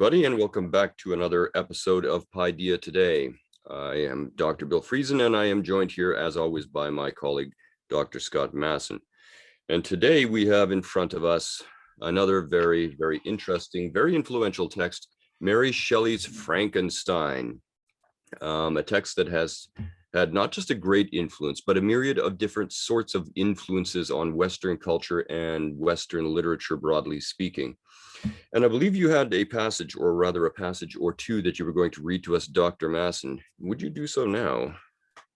everybody, and welcome back to another episode of Paideia Today. I am Dr. Bill Friesen, and I am joined here, as always, by my colleague, Dr. Scott Masson. And today we have in front of us another very, very interesting, very influential text, Mary Shelley's Frankenstein, a text that has had not just a great influence, but a myriad of different sorts of influences on Western culture and Western literature, broadly speaking. And I believe you had a passage, or rather a passage or two, that you were going to read to us, Dr. Masson. Would you do so now?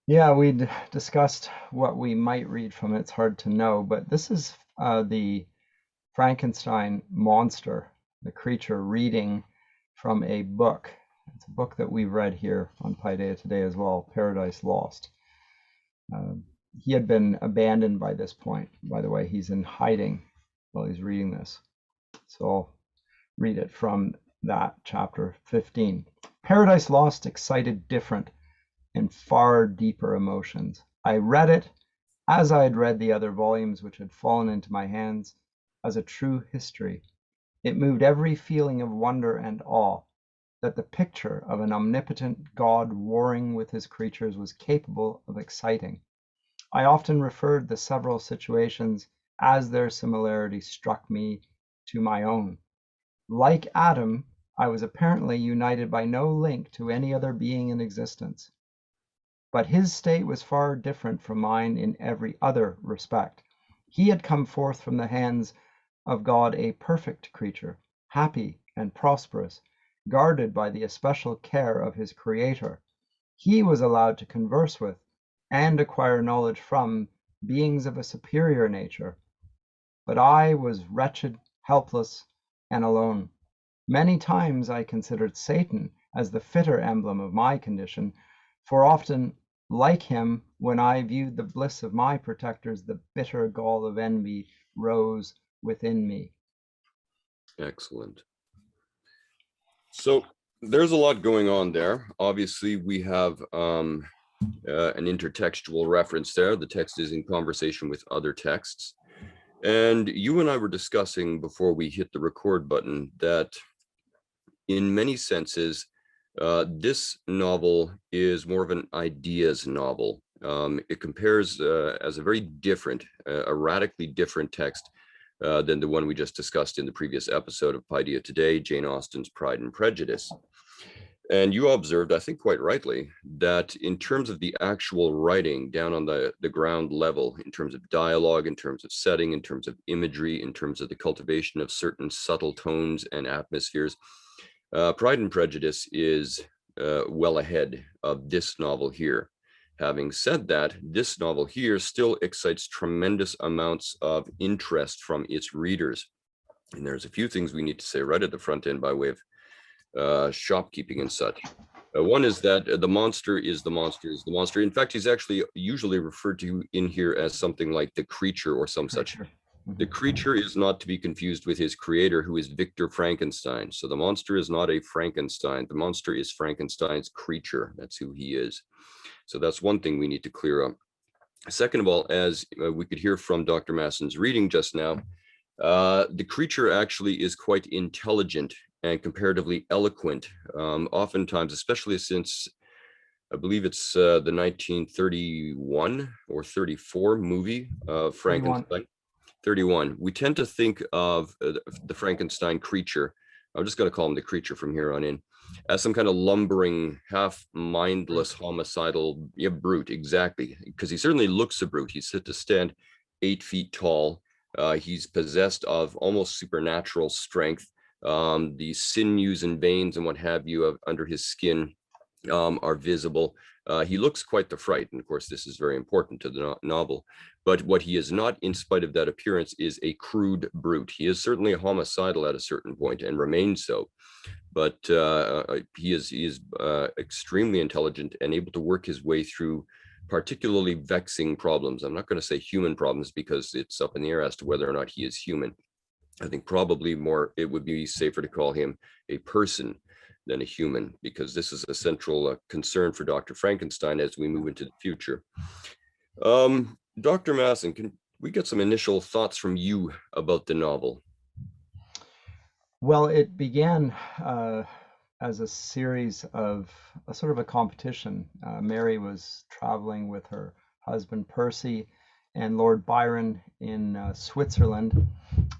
Yeah, we discussed what we might read from it. It's hard to know, but this is the Frankenstein monster, the creature, reading from a book. It's a book that we've read here on Paideia Today as well, Paradise Lost. He had been abandoned by this point. By the way, he's in hiding while he's reading this. So I'll read it from that chapter 15. Paradise Lost excited different and far deeper emotions. I read it, as I had read the other volumes which had fallen into my hands, as a true history. It moved every feeling of wonder and awe that the picture of an omnipotent God warring with his creatures was capable of exciting. I often referred the several situations as their similarity struck me to my own. Like Adam, I was apparently united by no link to any other being in existence. But his state was far different from mine in every other respect. He had come forth from the hands of God a perfect creature, happy and prosperous, guarded by the especial care of his Creator. He was allowed to converse with and acquire knowledge from beings of a superior nature. But I was wretched, helpless, and alone. Many times I considered Satan as the fitter emblem of my condition, for often, like him, when I viewed the bliss of my protectors, the bitter gall of envy rose within me. Excellent. So there's a lot going on there. Obviously, we have an intertextual reference there. The text is in conversation with other texts. And you and I were discussing before we hit the record button that in many senses, this novel is more of an ideas novel. It compares as a very different, a radically different text than the one we just discussed in the previous episode of Paideia Today, Jane Austen's Pride and Prejudice. And you observed, I think quite rightly, that in terms of the actual writing down on the ground level, in terms of dialogue, in terms of setting, in terms of imagery, in terms of the cultivation of certain subtle tones and atmospheres, Pride and Prejudice is well ahead of this novel here. Having said that, this novel here still excites tremendous amounts of interest from its readers. And there's a few things we need to say right at the front end by way of shopkeeping and such. One is that the monster is the monster is the monster. In fact, he's actually usually referred to in here as something like the creature or some such. The creature is not to be confused with his creator, who is Victor Frankenstein. So the monster is not a Frankenstein. The monster is Frankenstein's creature. That's who he is. So that's one thing we need to clear up. Second of all, as we could hear from Dr. Masson's reading just now, the creature actually is quite intelligent and comparatively eloquent, oftentimes, especially since I believe it's the 1931 or 34 movie of Frankenstein. 31. We tend to think of the Frankenstein creature, I'm just going to call him the creature from here on in, as some kind of lumbering, half mindless, homicidal brute. Exactly, because he certainly looks a brute. He's said to stand 8 feet tall. He's possessed of almost supernatural strength. The sinews and veins and what have you under his skin are visible. He looks quite the fright, and of course this is very important to the novel. But what he is not, in spite of that appearance, is a crude brute. He is certainly homicidal at a certain point and remains so. But he is extremely intelligent and able to work his way through particularly vexing problems. I'm not going to say human problems because it's up in the air as to whether or not he is human. I think probably more, it would be safer to call him a person than a human, because this is a central concern for Dr. Frankenstein as we move into the future. Dr. Masson, can we get some initial thoughts from you about the novel? Well, it began as a series of a sort of a competition. Mary was traveling with her husband Percy and Lord Byron in Switzerland,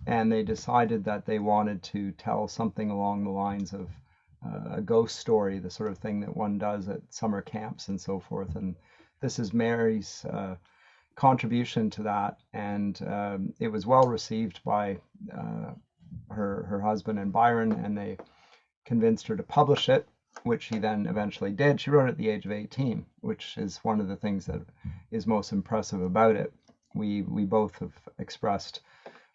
and they decided that they wanted to tell something along the lines of a ghost story, the sort of thing that one does at summer camps and so forth. And this is Mary's contribution to that, and it was well received by her husband and Byron, and they convinced her to publish it, which she then eventually did. She wrote it at the age of 18, which is one of the things that is most impressive about it. We both have expressed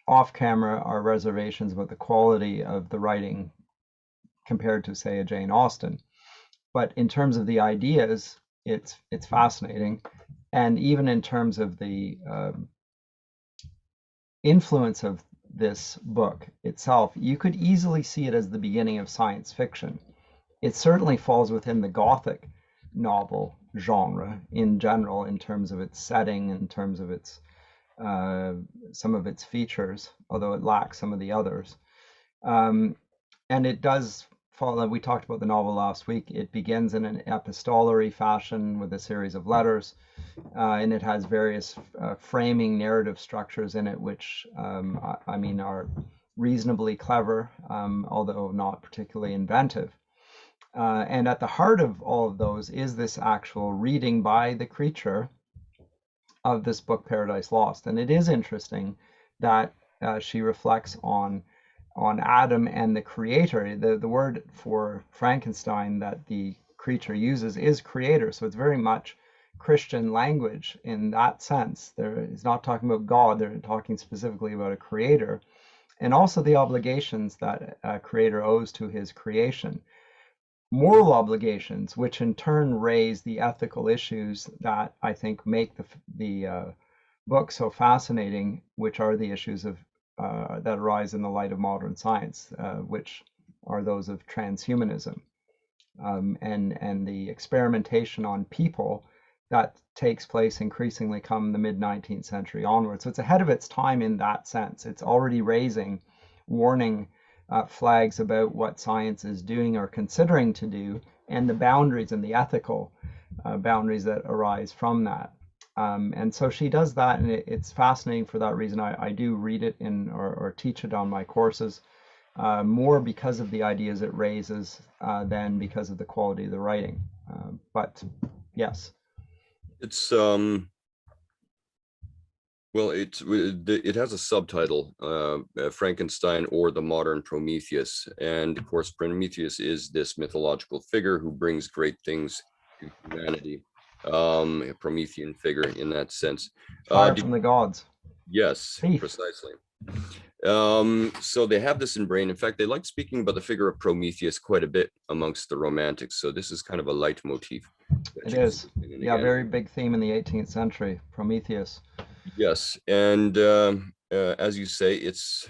off camera our reservations about the quality of the writing compared to, say, a Jane Austen. But in terms of the ideas, it's fascinating. And even in terms of the influence of this book itself, you could easily see it as the beginning of science fiction. It certainly falls within the Gothic novel genre in general, in terms of its setting, in terms of its some of its features, although it lacks some of the others. And it does follow. We talked about the novel last week. It begins in an epistolary fashion with a series of letters, and it has various framing narrative structures in it, which I mean are reasonably clever, although not particularly inventive. And at the heart of all of those is this actual reading by the creature of this book, Paradise Lost. And it is interesting that she reflects on Adam and the creator. The word for Frankenstein that the creature uses is creator. So it's very much Christian language in that sense. It's not talking about God, they're talking specifically about a creator, and also the obligations that a creator owes to his creation. Moral obligations, which in turn raise the ethical issues that I think make the book so fascinating, which are the issues of that arise in the light of modern science, which are those of transhumanism, and the experimentation on people that takes place increasingly come the mid-19th century onwards. So it's ahead of its time in that sense. It's already raising warning flags about what science is doing or considering to do, and the boundaries and the ethical boundaries that arise from that. And so she does that, and it's fascinating for that reason. I do read it in or teach it on my courses, more because of the ideas it raises than because of the quality of the writing. But yes. It's well, it has a subtitle, Frankenstein or the Modern Prometheus. And of course, Prometheus is this mythological figure who brings great things to humanity. A Promethean figure in that sense. Fire from the gods. Yes, Thief. precisely. So they have this in brain. In fact, they like speaking about the figure of Prometheus quite a bit amongst the romantics. So this is kind of a leitmotif. It is. Yeah, very big theme in the 18th century, Prometheus. Yes, and as you say, it's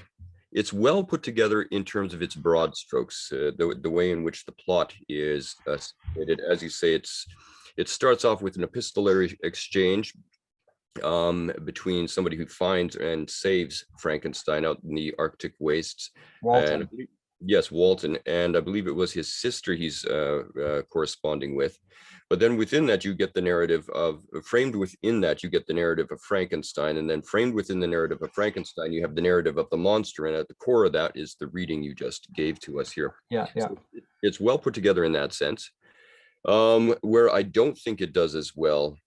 well put together in terms of its broad strokes. The way in which the plot is stated, as you say, it starts off with an epistolary exchange between somebody who finds and saves Frankenstein out in the Arctic wastes. Walton. And yes, Walton, and I believe it was his sister he's corresponding with. But then within that, you get the narrative of, framed within that, you get the narrative of Frankenstein, and then framed within the narrative of Frankenstein, you have the narrative of the monster, and at the core of that is the reading you just gave to us here. Yeah, yeah. So it's well put together in that sense. Where I don't think it does as well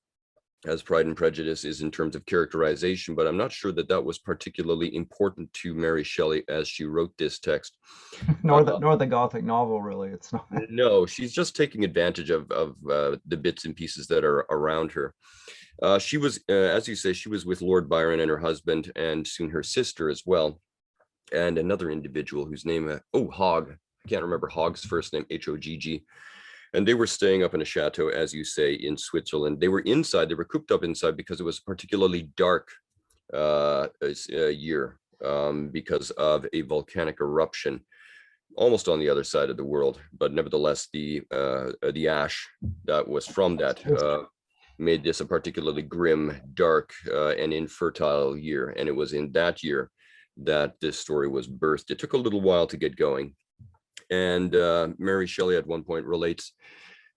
as Pride and Prejudice is in terms of characterization, but I'm not sure that that was particularly important to Mary Shelley as she wrote this text. nor the Gothic novel, really. It's not. No, she's just taking advantage of the bits and pieces that are around her. She was, as you say, she was with Lord Byron and her husband, and soon her sister as well, and another individual whose name, Hogg. I can't remember Hogg's first name, H-O-G-G. And they were staying up in a chateau, as you say, in Switzerland. They were inside, they were cooped up inside because it was a particularly dark year because of a volcanic eruption almost on the other side of the world. But nevertheless, the ash that was from that made this a particularly grim, dark, and infertile year. And it was in that year that this story was birthed. It took a little while to get going. And Mary Shelley at one point relates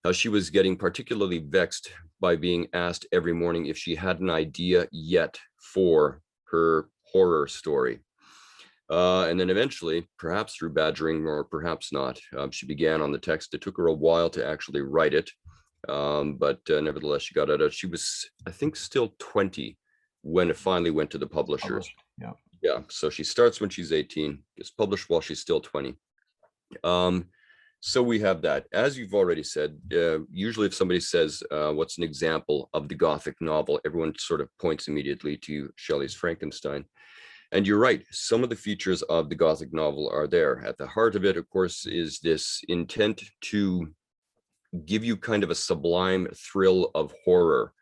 how she was getting particularly vexed by being asked every morning if she had an idea yet for her horror story. And then eventually, perhaps through badgering or perhaps not, she began on the text. It took her a while to actually write it, but nevertheless, she got it out. She was, I think, still 20 when it finally went to the publishers. Yeah. Yeah, so she starts when she's 18, gets published while she's still 20. So we have that. As you've already said, usually if somebody says, what's an example of the Gothic novel, everyone sort of points immediately to Shelley's Frankenstein. And you're right, some of the features of the Gothic novel are there. At the heart of it, of course, is this intent to give you kind of a sublime thrill of horror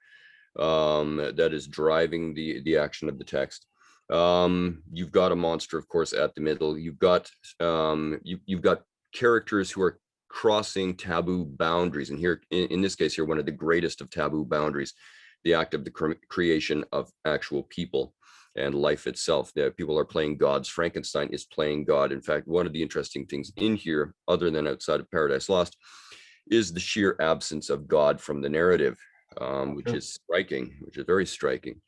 that is driving the action of the text. You've got a monster, of course, at the middle. You've got characters who are crossing taboo boundaries, and here in this case here, one of the greatest of taboo boundaries, the act of the creation of actual people and life itself. That people are playing gods. Frankenstein is playing God. In fact, one of the interesting things in here, other than outside of Paradise Lost, is the sheer absence of God from the narrative, which is striking, which is very striking.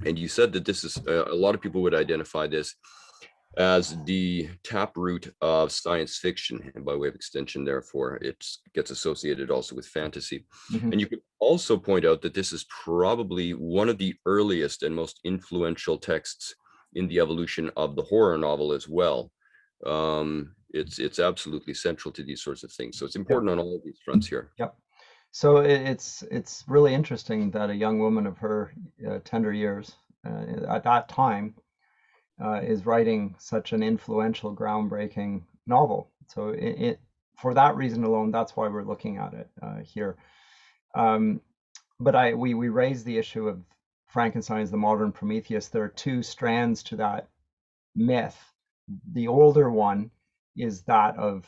And you said that this is, a lot of people would identify this as the taproot of science fiction, and by way of extension, therefore, it gets associated also with fantasy. Mm-hmm. And you could also point out that this is probably one of the earliest and most influential texts in the evolution of the horror novel as well. It's absolutely central to these sorts of things. So it's important on all of these fronts here. Yep. So it's really interesting that a young woman of her tender years at that time is writing such an influential, groundbreaking novel. So it for that reason alone, that's why we're looking at it here. But we raised the issue of Frankenstein as the modern Prometheus. There are two strands to that myth. The older one is that of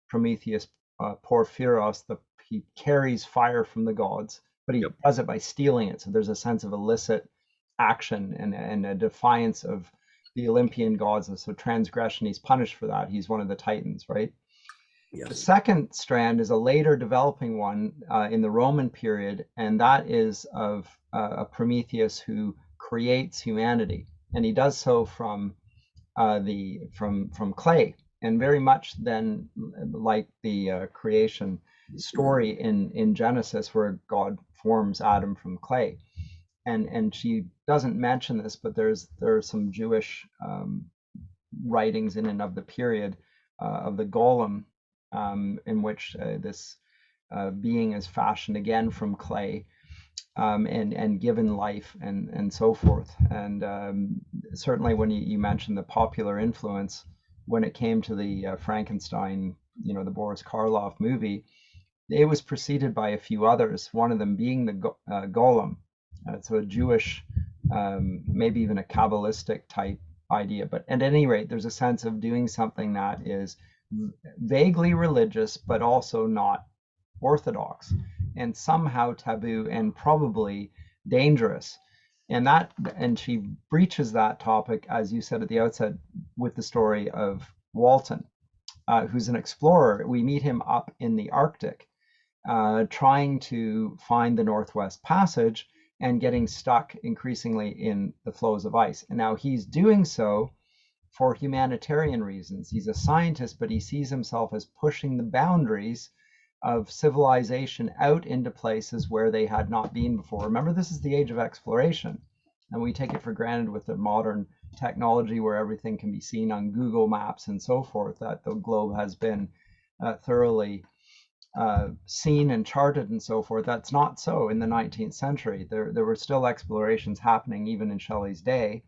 Prometheus Porphyros. He carries fire from the gods, but he does it by stealing it. So there's a sense of illicit action and a defiance of the Olympian gods. So transgression, he's punished for that. He's one of the Titans, right? Yes. The second strand is a later developing one in the Roman period, and that is of a Prometheus who creates humanity, and he does so from clay, and very much then like the creation story in Genesis, where God forms Adam from clay. And she doesn't mention this, but there are some Jewish writings in and of the period of the golem, in which this being is fashioned again from clay and given life and so forth. And certainly when you mentioned the popular influence when it came to the Frankenstein, the Boris Karloff movie, it was preceded by a few others, one of them being the golem. So a Jewish, maybe even a Kabbalistic type idea. But at any rate, there's a sense of doing something that is vaguely religious, but also not orthodox, and somehow taboo and probably dangerous. And she breaches that topic, as you said at the outset, with the story of Walton, who's an explorer. We meet him up in the Arctic, trying to find the Northwest Passage and getting stuck increasingly in the floes of ice. And now he's doing so for humanitarian reasons. He's a scientist, but he sees himself as pushing the boundaries of civilization out into places where they had not been before. Remember, this is the age of exploration, and we take it for granted with the modern technology where everything can be seen on Google Maps and so forth, that the globe has been thoroughly seen and charted and so forth. That's not so in the 19th century. There were still explorations happening even in Shelley's day,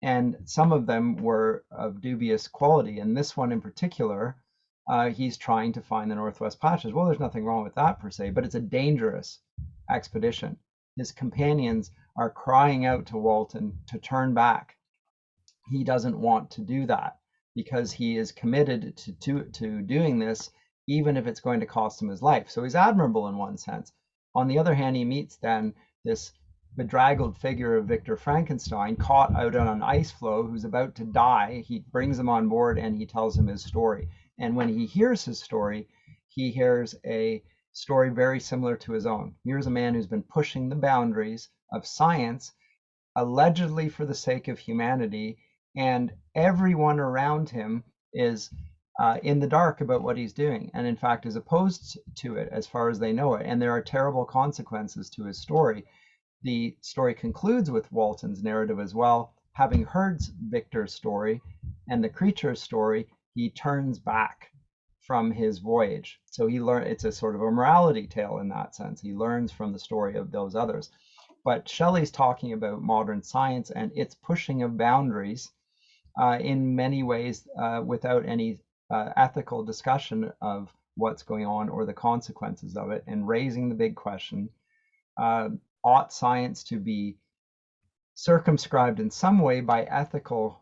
and some of them were of dubious quality. And this one in particular, he's trying to find the Northwest Passage. Well, there's nothing wrong with that per se, but it's a dangerous expedition. His companions are crying out to Walton to turn back. He doesn't want to do that because he is committed to doing this, even if it's going to cost him his life. So he's admirable in one sense. On the other hand, he meets then this bedraggled figure of Victor Frankenstein caught out on an ice floe who's about to die. He brings him on board and he tells him his story. And when he hears his story, he hears a story very similar to his own. Here's a man who's been pushing the boundaries of science, allegedly for the sake of humanity, and everyone around him is in the dark about what he's doing, and in fact is opposed to it as far as they know it. And there are terrible consequences to his story. The story concludes with Walton's narrative as well. Having heard Victor's story and the creature's story, he turns back from his voyage. So it's a sort of a morality tale in that sense. He learns from the story of those others. But Shelley's talking about modern science and its pushing of boundaries in many ways without any ethical discussion of what's going on or the consequences of it, and raising the big question, ought science to be circumscribed in some way by ethical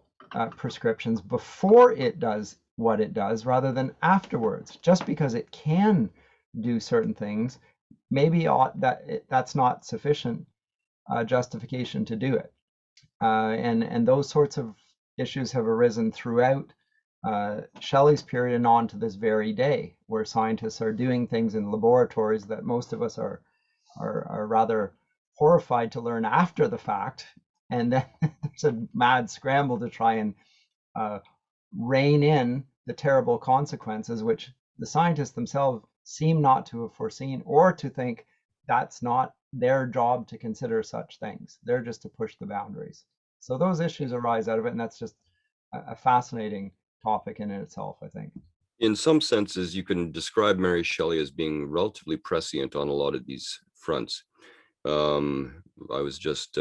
prescriptions before it does what it does rather than afterwards? Just because it can do certain things, maybe that's not sufficient justification to do it. And those sorts of issues have arisen throughout Shelley's period and on to this very day, where scientists are doing things in laboratories that most of us are rather horrified to learn after the fact, and then there's a mad scramble to try and rein in the terrible consequences, which the scientists themselves seem not to have foreseen, or to think that's not their job to consider such things. They're just to push the boundaries. So those issues arise out of it, and that's just a fascinating topic in itself, I think. In some senses, you can describe Mary Shelley as being relatively prescient on a lot of these fronts. I was just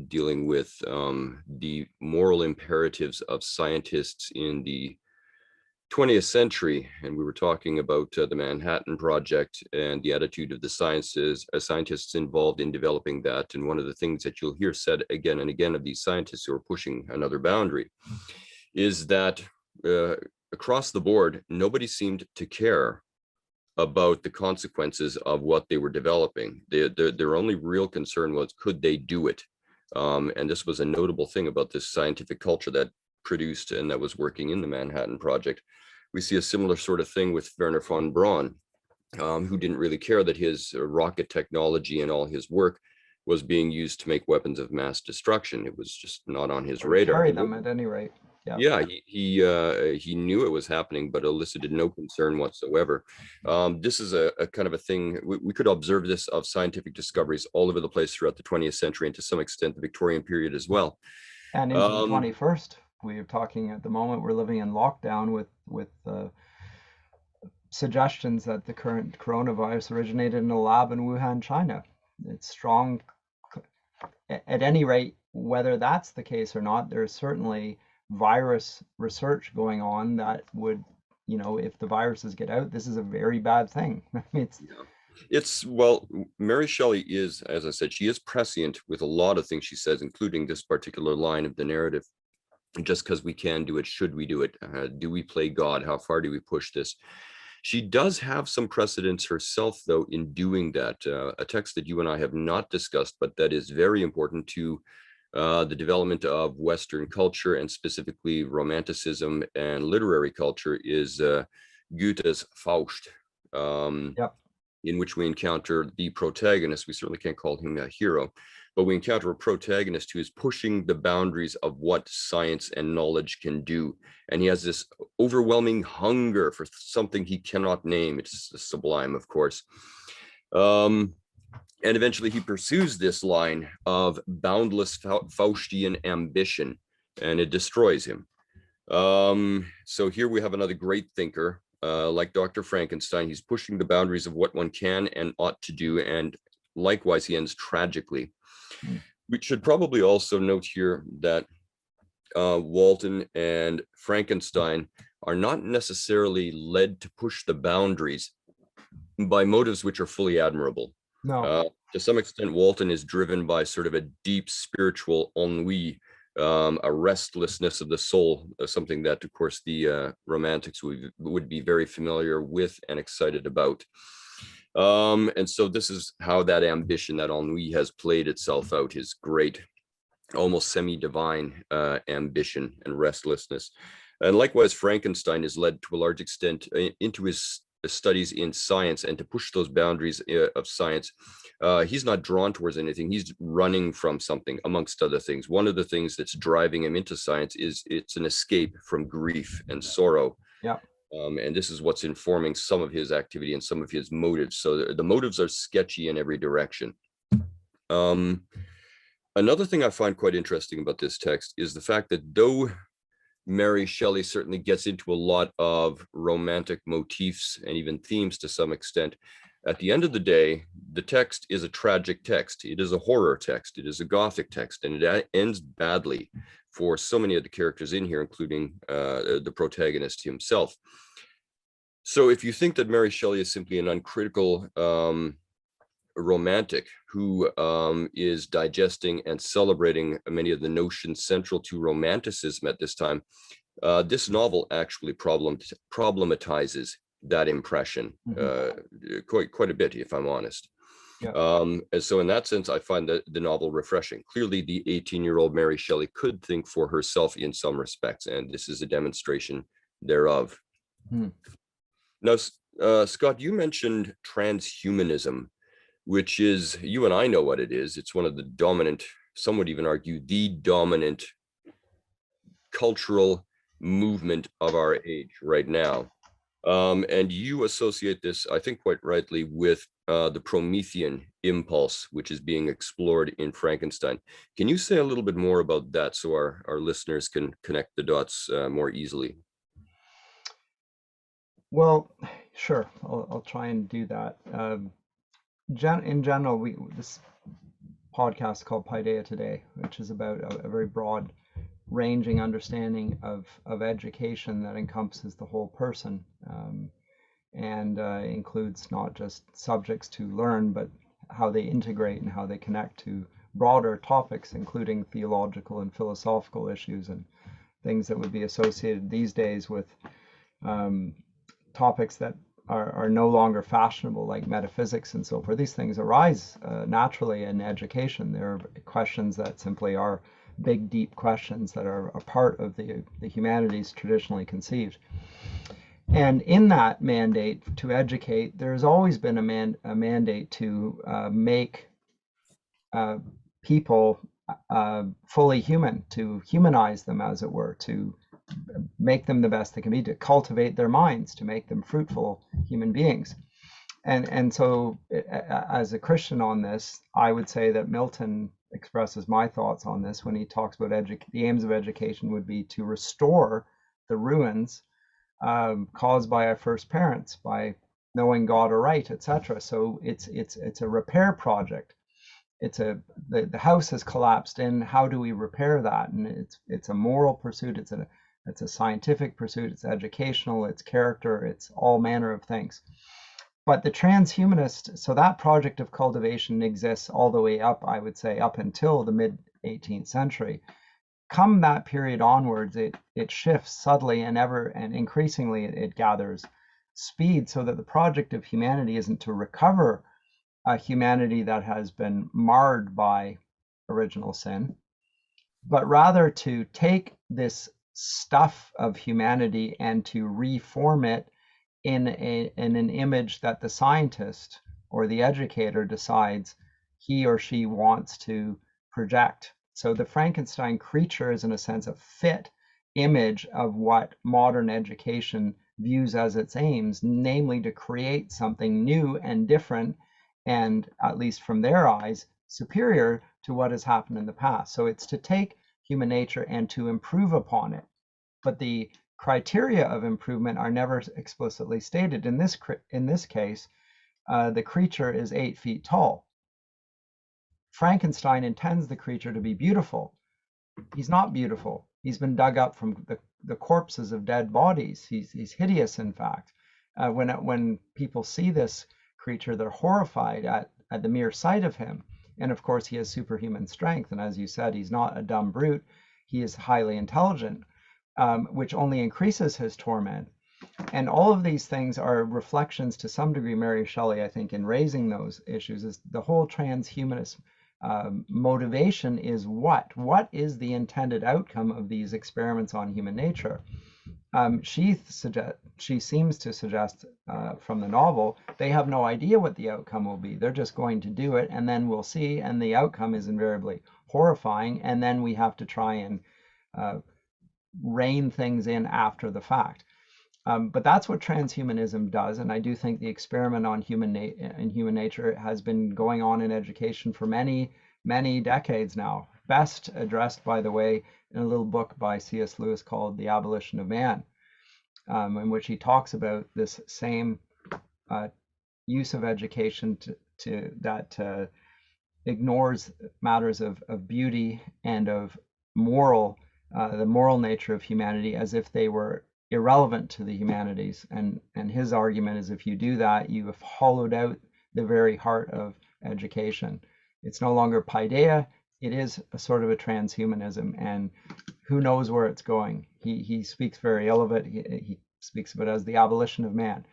dealing with the moral imperatives of scientists in the 20th century, and we were talking about the Manhattan Project and the attitude of the scientists involved in developing that. And one of the things that you'll hear said again and again of these scientists who are pushing another boundary is that across the board, nobody seemed to care about the consequences of what they were developing. Their only real concern was, could they do it? And this was a notable thing about this scientific culture that produced and that was working in the Manhattan Project. We see a similar sort of thing with Wernher von Braun, who didn't really care that his rocket technology and all his work was being used to make weapons of mass destruction. It was just not on his radar. Carry them at any rate. Yeah, he knew it was happening, but elicited no concern whatsoever. This is a kind of a thing, we could observe this of scientific discoveries all over the place throughout the 20th century, and to some extent the Victorian period as well. And into the 21st, we're talking at the moment, we're living in lockdown with suggestions that the current coronavirus originated in a lab in Wuhan, China. It's strong. At any rate, whether that's the case or not, there's certainly virus research going on that would, if the viruses get out, this is a very bad thing. Well, Mary Shelley is, as I said, she is prescient with a lot of things she says, including this particular line of the narrative. Just because we can do it, should we do it? Do we play God? How far do we push this? She does have some precedents herself, though, in doing that. A text that you and I have not discussed, but that is very important to the development of Western culture, and specifically Romanticism and literary culture, is Goethe's Faust, in which we encounter the protagonist. We certainly can't call him a hero, but we encounter a protagonist who is pushing the boundaries of what science and knowledge can do. And he has this overwhelming hunger for something he cannot name. It's Sublime, of course. And eventually he pursues this line of boundless Faustian ambition, and it destroys him. So here we have another great thinker, like Dr. Frankenstein. He's pushing the boundaries of what one can and ought to do, and likewise he ends tragically. We should probably also note here that Walton and Frankenstein are not necessarily led to push the boundaries by motives which are fully admirable. No. To some extent, Walton is driven by sort of a deep spiritual ennui, a restlessness of the soul, something that, of course, the Romantics would be very familiar with and excited about. And so this is how that ambition, that ennui, has played itself out, his great, almost semi-divine ambition and restlessness. And likewise, Frankenstein is led to a large extent into his studies in science and to push those boundaries of science. He's not drawn towards anything. He's running from something, amongst other things. One of the things that's driving him into science is it's an escape from grief and sorrow. Yeah. And this is what's informing some of his activity and some of his motives. So the motives are sketchy in every direction. Another thing I find quite interesting about this text is the fact that though Mary Shelley certainly gets into a lot of romantic motifs and even themes to some extent, at the end of the day, the text is a tragic text. It is a horror text. It is a Gothic text, and it ends badly for so many of the characters in here, including the protagonist himself. So if you think that Mary Shelley is simply an uncritical romantic who is digesting and celebrating many of the notions central to romanticism at this time, this novel actually problematizes that impression quite a bit, if I'm honest. Yeah. And so in that sense, I find the novel refreshing. Clearly, the 18-year-old Mary Shelley could think for herself in some respects, and this is a demonstration thereof. Now, Scott, you mentioned transhumanism, which is, you and I know what it is. It's one of the dominant, some would even argue, the dominant cultural movement of our age right now. And you associate this, I think quite rightly, with the Promethean impulse, which is being explored in Frankenstein. Can you say a little bit more about that so our listeners can connect the dots more easily? Well, sure. I'll try and do that. In general, this podcast is called Paideia Today, which is about a very broad ranging understanding of education that encompasses the whole person, and includes not just subjects to learn, but how they integrate and how they connect to broader topics, including theological and philosophical issues and things that would be associated these days with topics that are no longer fashionable, like metaphysics and so forth. These things arise naturally in education. There are questions that simply are big, deep questions that are a part of the humanities traditionally conceived. And in that mandate to educate, there's always been a mandate to make people fully human, to humanize them, as it were, to make them the best they can be, to cultivate their minds, to make them fruitful human beings. And so as a Christian on this, I would say that Milton expresses my thoughts on this when he talks about the aims of education would be to restore the ruins caused by our first parents, by knowing God aright, etc. So it's a repair project. The house has collapsed in. How do we repair that? And it's a moral pursuit. It's a scientific pursuit. It's educational. It's character. It's all manner of things. But the transhumanist, so that project of cultivation exists all the way up, I would say, up until the mid 18th century. Come that period onwards, it shifts subtly and increasingly it gathers speed, so that the project of humanity isn't to recover a humanity that has been marred by original sin, but rather to take this stuff of humanity and to reform it in an image that the scientist or the educator decides he or she wants to project. So the Frankenstein creature is, in a sense, a fit image of what modern education views as its aims, namely to create something new and different, and at least from their eyes, superior to what has happened in the past. So it's to take human nature and to improve upon it. But the criteria of improvement are never explicitly stated. In this case, the creature is 8 feet tall. Frankenstein intends the creature to be beautiful. He's not beautiful. He's been dug up from the corpses of dead bodies. He's hideous, in fact. When people see this creature, they're horrified at the mere sight of him. And of course, he has superhuman strength. And as you said, he's not a dumb brute. He is highly intelligent, which only increases his torment. And all of these things are reflections to some degree, Mary Shelley, I think, in raising those issues, is the whole transhumanist motivation is what? What is the intended outcome of these experiments on human nature? She seems to suggest from the novel, they have no idea what the outcome will be. They're just going to do it, and then we'll see, and the outcome is invariably horrifying, and then we have to try and rein things in after the fact. But that's what transhumanism does, and I do think the experiment on human nature has been going on in education for many, many decades now. Best addressed, by the way, in a little book by C.S. Lewis called The Abolition of Man, in which he talks about this same use of education that ignores matters of beauty and of the moral nature of humanity as if they were irrelevant to the humanities. And his argument is, if you do that, you have hollowed out the very heart of education. It's no longer paideia, it is a sort of a transhumanism, and who knows where it's going. He speaks very ill of it. He speaks of it as the abolition of man.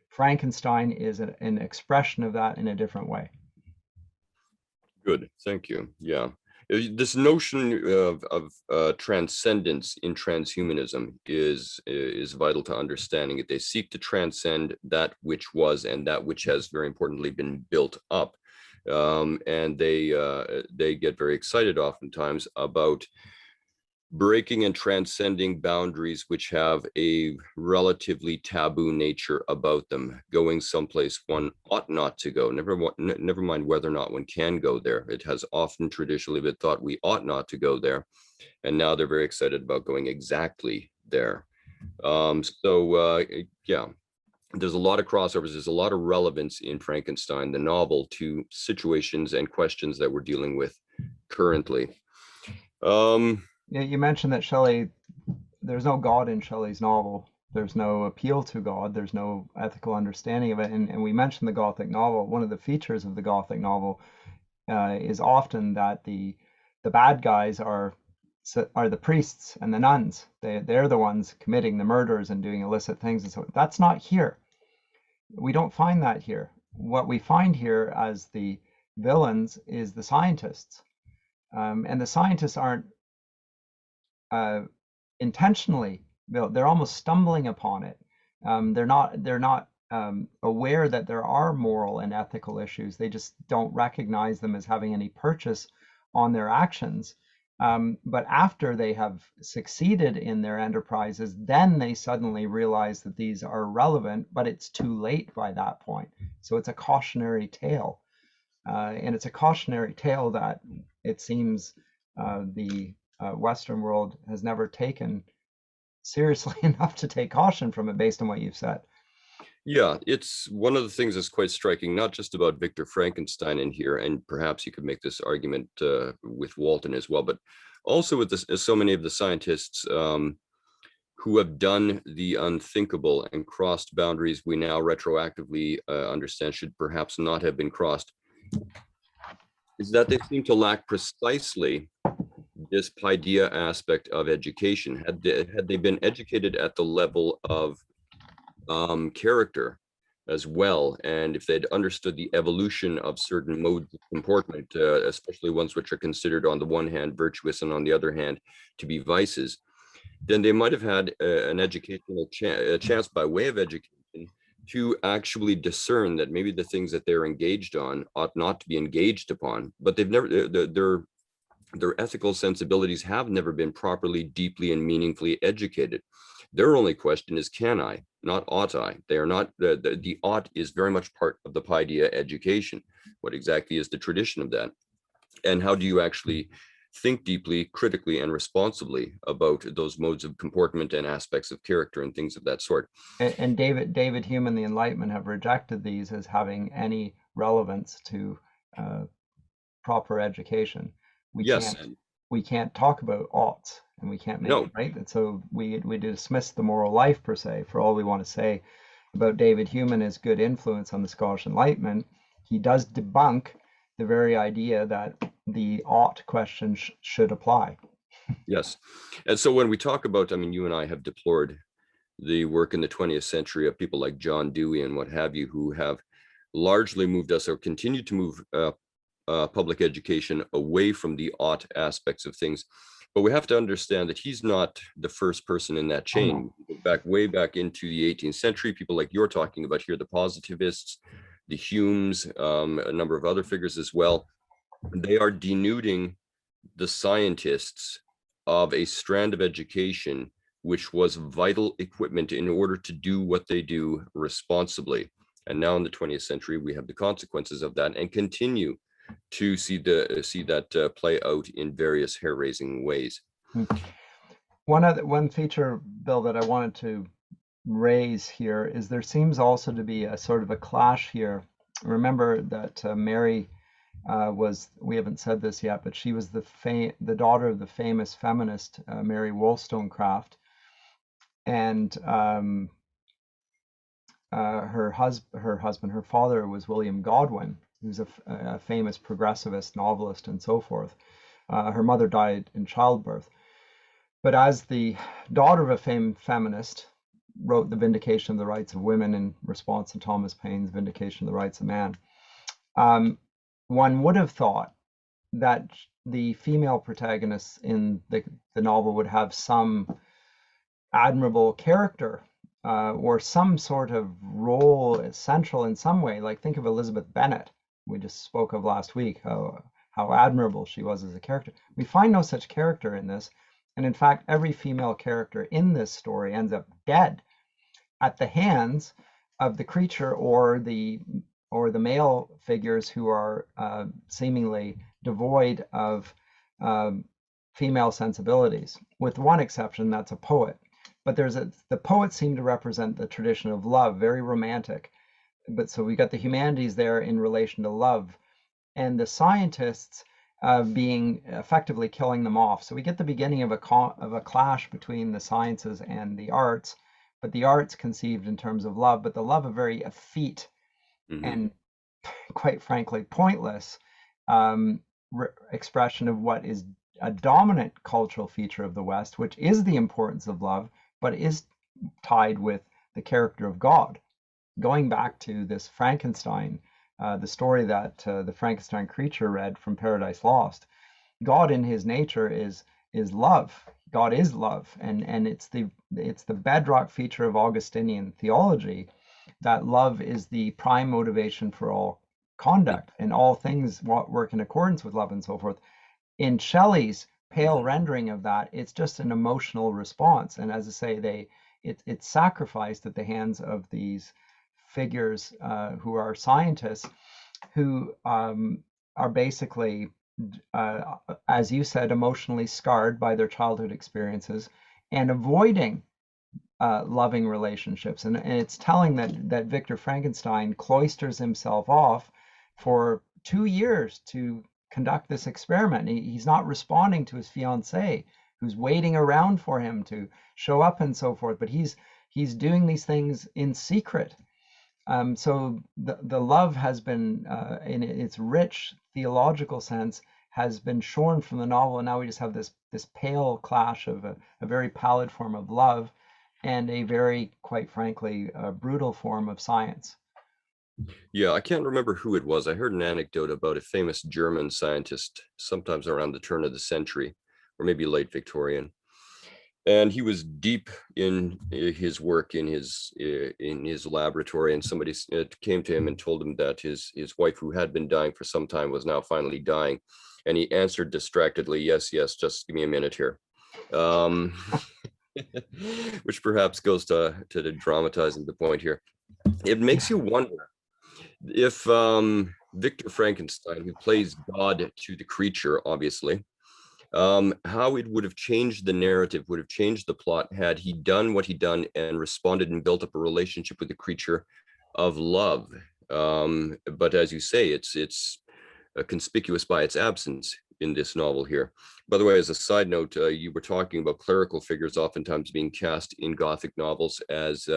Frankenstein is an expression of that in a different way. Good, thank you. Yeah. This notion of transcendence in transhumanism is vital to understanding it. They seek to transcend that which was and that which has, very importantly, been built up, and they get very excited oftentimes about breaking and transcending boundaries which have a relatively taboo nature about them, going someplace one ought not to go. Never mind whether or not one can go there. It has often traditionally been thought we ought not to go there, and now they're very excited about going exactly there. Yeah, there's a lot of crossovers. There's a lot of relevance in Frankenstein, the novel, to situations and questions that we're dealing with currently. You mentioned that Shelley, there's no God in Shelley's novel. There's no appeal to God. There's no ethical understanding of it. And we mentioned the Gothic novel. One of the features of the Gothic novel is often that the bad guys are the priests and the nuns. They're the ones committing the murders and doing illicit things. And so that's not here. We don't find that here. What we find here as the villains is the scientists. And the scientists aren't intentionally, they're almost stumbling upon it. They're not aware that there are moral and ethical issues. They just don't recognize them as having any purchase on their actions. But after they have succeeded in their enterprises, then they suddenly realize that these are relevant, but it's too late by that point. So it's a cautionary tale. And it's a cautionary tale that it seems the Western world has never taken seriously enough to take caution from it, based on what you've said. Yeah, it's one of the things that's quite striking, not just about Victor Frankenstein in here, and perhaps you could make this argument with Walton as well, but also with this, so many of the scientists who have done the unthinkable and crossed boundaries we now retroactively understand should perhaps not have been crossed, is that they seem to lack precisely this paideia aspect of education. Had they been educated at the level of character as well, and if they'd understood the evolution of certain modes of comportment, especially ones which are considered on the one hand virtuous and on the other hand to be vices, then they might have had an educational chance by way of education to actually discern that maybe the things that they're engaged on ought not to be engaged upon, but they've never, their ethical sensibilities have never been properly, deeply, and meaningfully educated. Their only question is, can I, not ought I? They are not, the ought is very much part of the paideia education. What exactly is the tradition of that? And how do you actually think deeply, critically, and responsibly about those modes of comportment and aspects of character and things of that sort? And David Hume and the Enlightenment have rejected these as having any relevance to proper education. Yes. We can't talk about oughts, and we can't make it right. And so we dismiss the moral life per se. For all we want to say about David Hume and his good influence on the Scottish Enlightenment, he does debunk the very idea that the ought question should apply. Yes. And so when we talk about, I mean, you and I have deplored the work in the 20th century of people like John Dewey and what have you, who have largely moved us or continued to move public education away from the ought aspects of things. But we have to understand that he's not the first person in that Oh, chain. no. Back way back into the 18th century, people like you're talking about here, the positivists, the Humes, a number of other figures as well, they are denuding the scientists of a strand of education which was vital equipment in order to do what they do responsibly. And now in the 20th century, we have the consequences of that and continue to see that play out in various hair-raising ways. One feature, Bill, that I wanted to raise here is there seems also to be a sort of a clash here. Remember that Mary was, we haven't said this yet, but she was the daughter of the famous feminist Mary Wollstonecraft, and her father was William Godwin, who's a famous progressivist novelist and so forth. Her mother died in childbirth. But as the daughter of a feminist, wrote The Vindication of the Rights of Women in response to Thomas Paine's Vindication of the Rights of Man, one would have thought that the female protagonists in the novel would have some admirable character or some sort of role essential in some way. Like think of Elizabeth Bennet, we just spoke of last week, how admirable she was as a character. We find no such character in this. And in fact, every female character in this story ends up dead at the hands of the creature or the male figures who are seemingly devoid of female sensibilities, with one exception, that's a poet. But the poets seem to represent the tradition of love, very romantic. But so we got the humanities there in relation to love, and the scientists being effectively killing them off. So we get the beginning of a clash between the sciences and the arts, but the arts conceived in terms of love, but the love a very effete and quite frankly pointless expression of what is a dominant cultural feature of the West, which is the importance of love, but is tied with the character of God. Going back to this Frankenstein, the story that the Frankenstein creature read from Paradise Lost, God in his nature is love. God is love, and it's the bedrock feature of Augustinian theology that love is the prime motivation for all conduct, and all things work in accordance with love and so forth. In Shelley's pale rendering of that, it's just an emotional response, and as I say, it's sacrificed at the hands of these figures who are scientists who are basically, as you said, emotionally scarred by their childhood experiences and avoiding loving relationships. And it's telling that Victor Frankenstein cloisters himself off for 2 years to conduct this experiment. He's not responding to his fiancée, who's waiting around for him to show up and so forth, but he's doing these things in secret. So the love has been, in its rich theological sense, has been shorn from the novel, and now we just have this pale clash of a very pallid form of love and a very, quite frankly, brutal form of science. Yeah, I can't remember who it was. I heard an anecdote about a famous German scientist, sometimes around the turn of the century, or maybe late Victorian. And he was deep in his work in his laboratory, and somebody came to him and told him that his wife, who had been dying for some time, was now finally dying. And he answered distractedly, yes, just give me a minute here. Which perhaps goes to the dramatizing the point here. It makes you wonder if Victor Frankenstein, who plays God to the creature, obviously, how it would have changed the narrative, would have changed the plot had he done what he done and responded and built up a relationship with the creature of love. But as you say, it's conspicuous by its absence in this novel here. By the way, as a side note, you were talking about clerical figures oftentimes being cast in Gothic novels as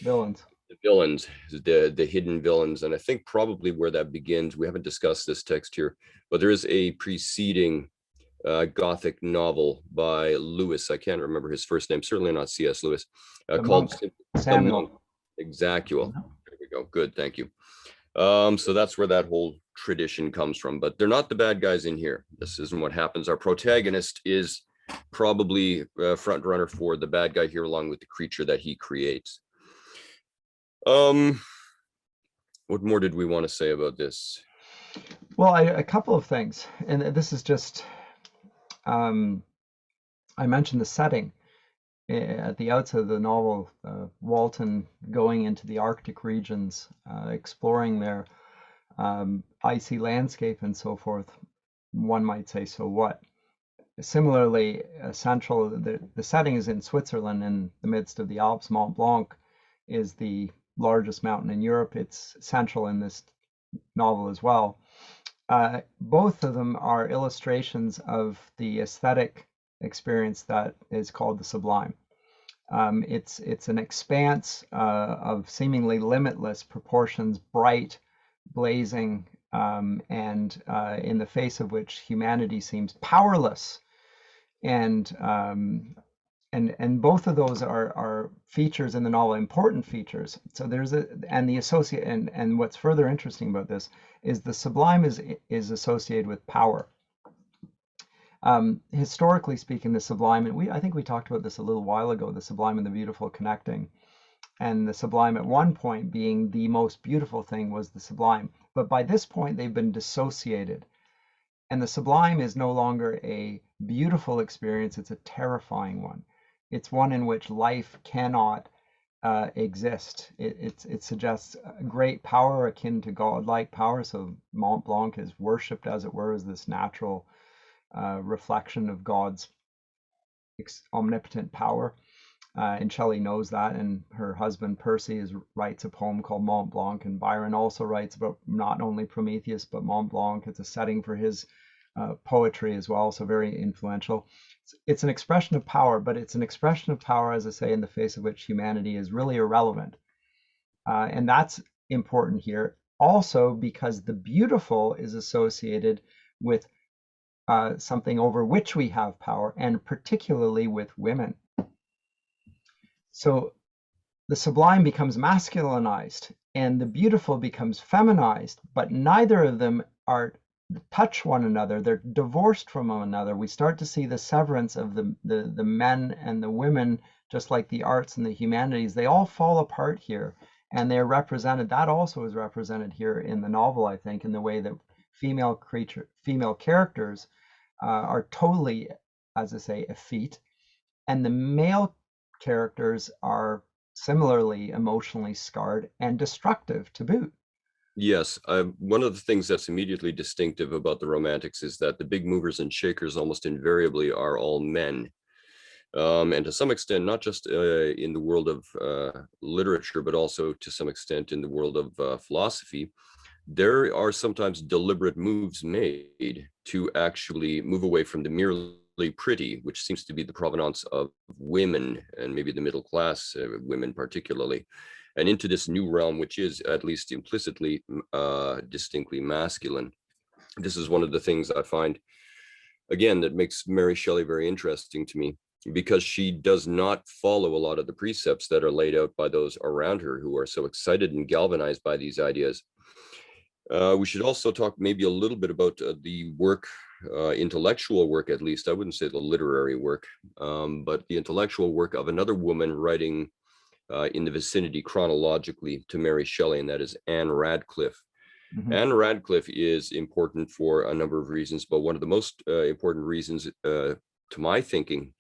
Villains. the villains, the hidden villains. And I think probably where that begins, we haven't discussed this text here, but there is a preceding Gothic novel by Lewis. I can't remember his first name, certainly not C.S. Lewis, The called monk, The Monk. Samuel. Exactly. There we go. Good, thank you. So that's where that whole tradition comes from, but they're not the bad guys in here. This isn't what happens. Our protagonist is probably front runner for the bad guy here, along with the creature that he creates. What more did we want to say about this? Well, a couple of things, and this is just, I mentioned the setting at the outset of the novel, Walton going into the Arctic regions, exploring their icy landscape and so forth. One might say, so what? Similarly, central, the setting is in Switzerland in the midst of the Alps. Mont Blanc is the largest mountain in Europe. It's central in this novel as well. Both of them are illustrations of the aesthetic experience that is called the Sublime. It's an expanse of seemingly limitless proportions, bright, blazing, and in the face of which humanity seems powerless. And both of those are features in the novel, important features. So there's the associate, and what's further interesting about this is the Sublime is associated with power. Historically speaking, the Sublime, and I think we talked about this a little while ago, the Sublime and the Beautiful connecting, and the Sublime at one point being the most beautiful thing was the Sublime, but by this point they've been dissociated, and the Sublime is no longer a beautiful experience, it's a terrifying one. It's one in which life cannot exist. It suggests great power akin to godlike power. So Mont Blanc is worshipped, as it were, as this natural reflection of God's omnipotent power. And Shelley knows that, and her husband Percy writes a poem called Mont Blanc, and Byron also writes about not only Prometheus but Mont Blanc. It's a setting for his poetry as well, so very influential. It's an expression of power, but it's an expression of power, as I say, in the face of which humanity is really irrelevant. And that's important here also because the beautiful is associated with something over which we have power, and particularly with women. So the Sublime becomes masculinized and the beautiful becomes feminized, but neither of them touch one another. They're divorced from one another. We start to see the severance of the men and the women, just like the arts and the humanities. They all fall apart here, and they're represented. That also is represented here in the novel, I think, in the way that female characters are totally, as I say, effete, and the male characters are similarly emotionally scarred and destructive to boot. Yes, one of the things that's immediately distinctive about the Romantics is that the big movers and shakers almost invariably are all men. And to some extent, not just in the world of literature, but also to some extent in the world of philosophy, there are sometimes deliberate moves made to actually move away from the merely pretty, which seems to be the provenance of women and maybe the middle class women particularly, and into this new realm, which is at least implicitly distinctly masculine. This is one of the things I find, again, that makes Mary Shelley very interesting to me, because she does not follow a lot of the precepts that are laid out by those around her who are so excited and galvanized by these ideas. We should also talk maybe a little bit about the work, intellectual work, at least. I wouldn't say the literary work, but the intellectual work of another woman writing in the vicinity chronologically to Mary Shelley, and that is Anne Radcliffe. Mm-hmm. Anne Radcliffe is important for a number of reasons, but one of the most important reasons, to my thinking,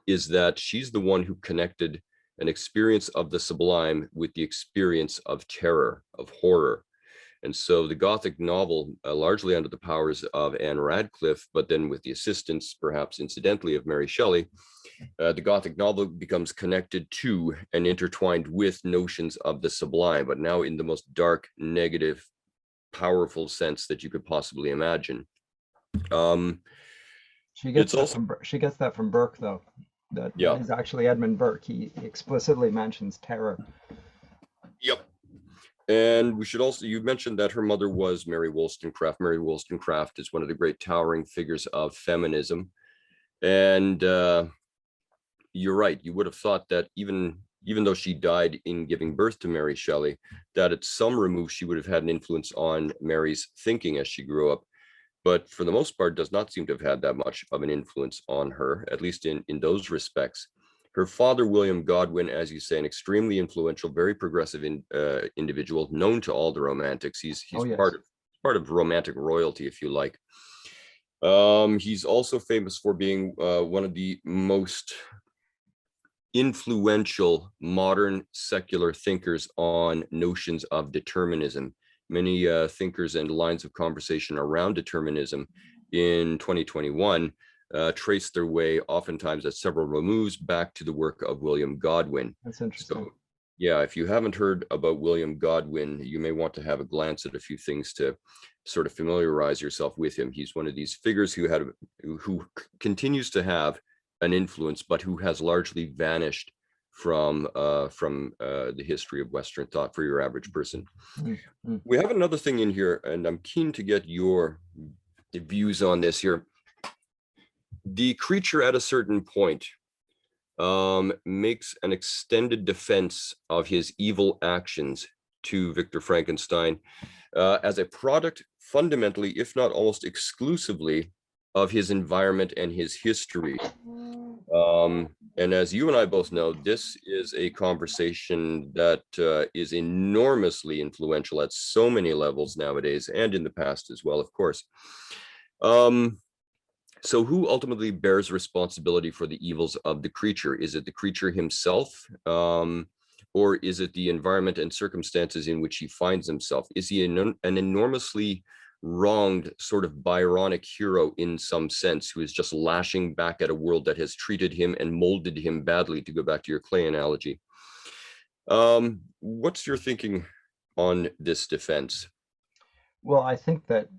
is that she's the one who connected an experience of the sublime with the experience of terror, of horror. And so the Gothic novel, largely under the powers of Anne Radcliffe, but then with the assistance, perhaps incidentally, of Mary Shelley, the Gothic novel becomes connected to and intertwined with notions of the sublime, but now in the most dark, negative, powerful sense that you could possibly imagine. She gets that from Burke, though. That is actually Edmund Burke. He explicitly mentions terror. Yep. And we should also, you mentioned that her mother was Mary Wollstonecraft. Mary Wollstonecraft is one of the great towering figures of feminism. And you're right. You would have thought that even though she died in giving birth to Mary Shelley, that at some remove she would have had an influence on Mary's thinking as she grew up. But for the most part, does not seem to have had that much of an influence on her, at least in those respects. Her father, William Godwin, as you say, an extremely influential, very progressive individual, known to all the Romantics. He's Oh, yes. part of Romantic royalty, if you like. He's also famous for being one of the most influential modern secular thinkers on notions of determinism. Many thinkers and lines of conversation around determinism in 2021 trace their way oftentimes at several removes back to the work of William Godwin. That's interesting. So, yeah, if you haven't heard about William Godwin, you may want to have a glance at a few things to sort of familiarize yourself with him. He's one of these figures who continues to have an influence, but who has largely vanished from the history of Western thought for your average person. Mm-hmm. We have another thing in here, and I'm keen to get your views on this here. The creature at a certain point makes an extended defense of his evil actions to Victor Frankenstein as a product fundamentally, if not almost exclusively, of his environment and his history. And as you and I both know, this is a conversation that is enormously influential at so many levels nowadays, and in the past as well, of course. So who ultimately bears responsibility for the evils of the creature? Is it the creature himself? Or is it the environment and circumstances in which he finds himself? Is he an enormously wronged sort of Byronic hero in some sense, who is just lashing back at a world that has treated him and molded him badly, to go back to your clay analogy? What's your thinking on this defense? Well, I think that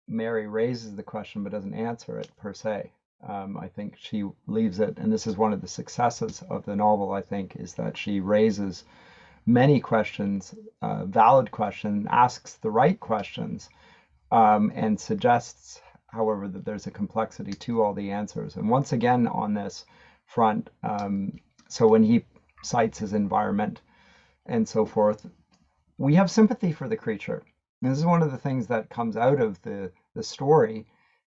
Mary raises the question but doesn't answer it per se. I think she leaves it, and this is one of the successes of the novel, I think, is that she raises many questions, valid questions, asks the right questions, and suggests, however, that there's a complexity to all the answers. And once again, on this front, so when he cites his environment and so forth, we have sympathy for the creature. And this is one of the things that comes out of the story,